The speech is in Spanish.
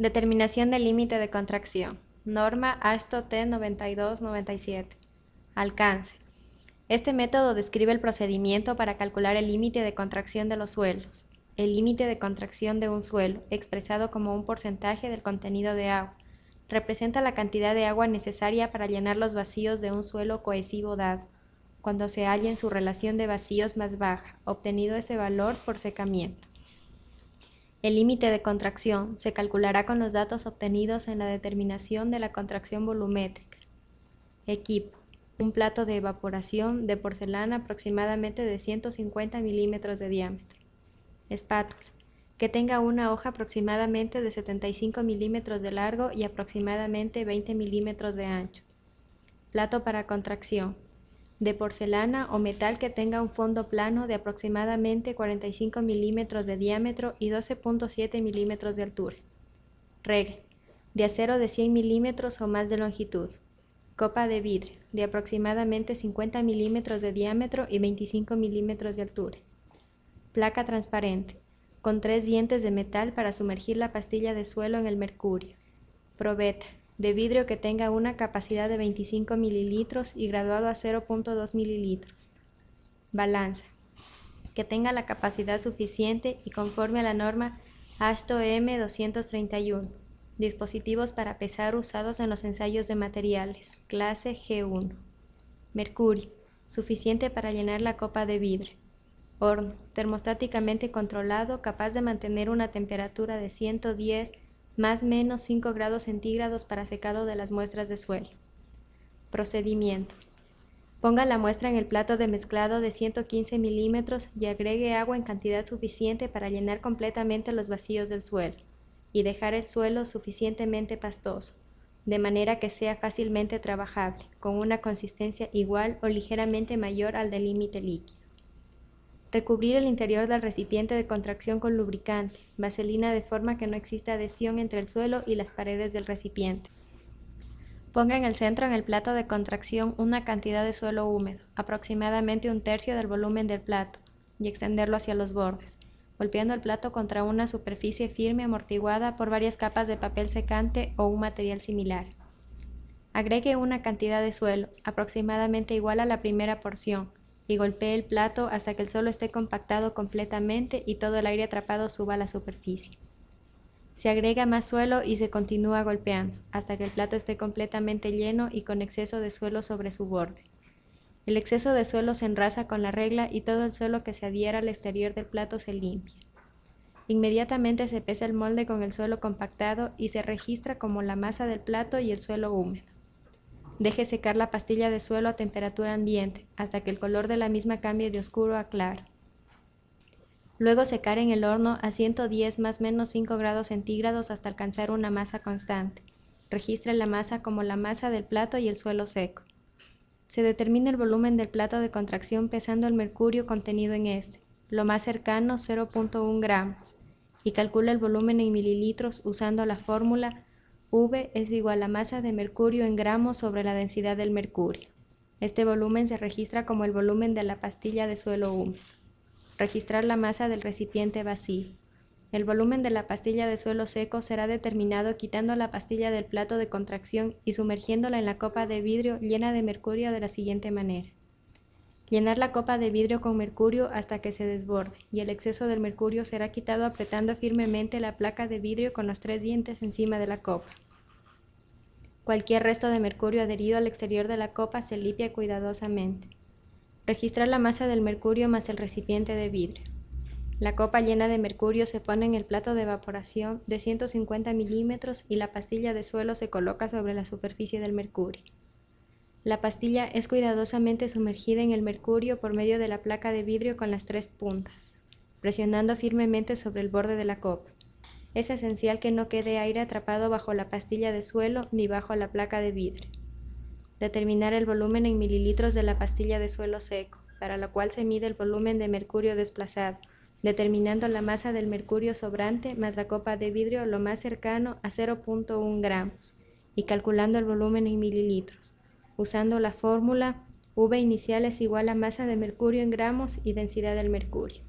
Determinación del límite de contracción. Norma AASHTO T 9297. Alcance. Este método describe el procedimiento para calcular el límite de contracción de los suelos. El límite de contracción de un suelo, expresado como un porcentaje del contenido de agua, representa la cantidad de agua necesaria para llenar los vacíos de un suelo cohesivo dado, cuando se halla en su relación de vacíos más baja, obtenido ese valor por secamiento. El límite de contracción se calculará con los datos obtenidos en la determinación de la contracción volumétrica. Equipo: un plato de evaporación de porcelana aproximadamente de 150 milímetros de diámetro. Espátula: que tenga una hoja aproximadamente de 75 milímetros de largo y aproximadamente 20 milímetros de ancho. Plato para contracción: de porcelana o metal que tenga un fondo plano de aproximadamente 45 milímetros de diámetro y 12.7 milímetros de altura. Regla: de acero de 100 milímetros o más de longitud. Copa de vidrio, de aproximadamente 50 milímetros de diámetro y 25 milímetros de altura. Placa transparente, con 3 dientes de metal para sumergir la pastilla de suelo en el mercurio. Probeta, de vidrio que tenga una capacidad de 25 mililitros y graduado a 0.2 mililitros. Balanza, que tenga la capacidad suficiente y conforme a la norma AASHTO M 231. Dispositivos para pesar usados en los ensayos de materiales, clase G1. Mercurio, suficiente para llenar la copa de vidrio. Horno, termostáticamente controlado, capaz de mantener una temperatura de 110 más menos 5 grados centígrados para secado de las muestras de suelo. Procedimiento: ponga la muestra en el plato de mezclado de 115 milímetros y agregue agua en cantidad suficiente para llenar completamente los vacíos del suelo y dejar el suelo suficientemente pastoso, de manera que sea fácilmente trabajable, con una consistencia igual o ligeramente mayor al del límite líquido. Recubrir el interior del recipiente de contracción con lubricante, vaselina, de forma que no exista adhesión entre el suelo y las paredes del recipiente. Ponga en el centro en el plato de contracción una cantidad de suelo húmedo, aproximadamente 1/3 del volumen del plato, y extenderlo hacia los bordes, golpeando el plato contra una superficie firme amortiguada por varias capas de papel secante o un material similar. Agregue una cantidad de suelo, aproximadamente igual a la primera porción, y golpee el plato hasta que el suelo esté compactado completamente y todo el aire atrapado suba a la superficie. Se agrega más suelo y se continúa golpeando hasta que el plato esté completamente lleno y con exceso de suelo sobre su borde. El exceso de suelo se enrasa con la regla y todo el suelo que se adhiera al exterior del plato se limpia. Inmediatamente se pesa el molde con el suelo compactado y se registra como la masa del plato y el suelo húmedo. Deje secar la pastilla de suelo a temperatura ambiente hasta que el color de la misma cambie de oscuro a claro. Luego secar en el horno a 110 más menos 5 grados centígrados hasta alcanzar una masa constante. Registre la masa como la masa del plato y el suelo seco. Se determina el volumen del plato de contracción pesando el mercurio contenido en este, lo más cercano 0.1 gramos, y calcula el volumen en mililitros usando la fórmula V es igual a masa de mercurio en gramos sobre la densidad del mercurio. Este volumen se registra como el volumen de la pastilla de suelo húmedo. Registrar la masa del recipiente vacío. El volumen de la pastilla de suelo seco será determinado quitando la pastilla del plato de contracción y sumergiéndola en la copa de vidrio llena de mercurio de la siguiente manera. Llenar la copa de vidrio con mercurio hasta que se desborde, y el exceso del mercurio será quitado apretando firmemente la placa de vidrio con los 3 dientes encima de la copa. Cualquier resto de mercurio adherido al exterior de la copa se limpia cuidadosamente. Registrar la masa del mercurio más el recipiente de vidrio. La copa llena de mercurio se pone en el plato de evaporación de 150 milímetros y la pastilla de suelo se coloca sobre la superficie del mercurio. La pastilla es cuidadosamente sumergida en el mercurio por medio de la placa de vidrio con las 3 puntas, presionando firmemente sobre el borde de la copa. Es esencial que no quede aire atrapado bajo la pastilla de suelo ni bajo la placa de vidrio. Determinar el volumen en mililitros de la pastilla de suelo seco, para lo cual se mide el volumen de mercurio desplazado, determinando la masa del mercurio sobrante más la copa de vidrio lo más cercano a 0.1 gramos, y calculando el volumen en mililitros, usando la fórmula V inicial es igual a masa de mercurio en gramos y densidad del mercurio.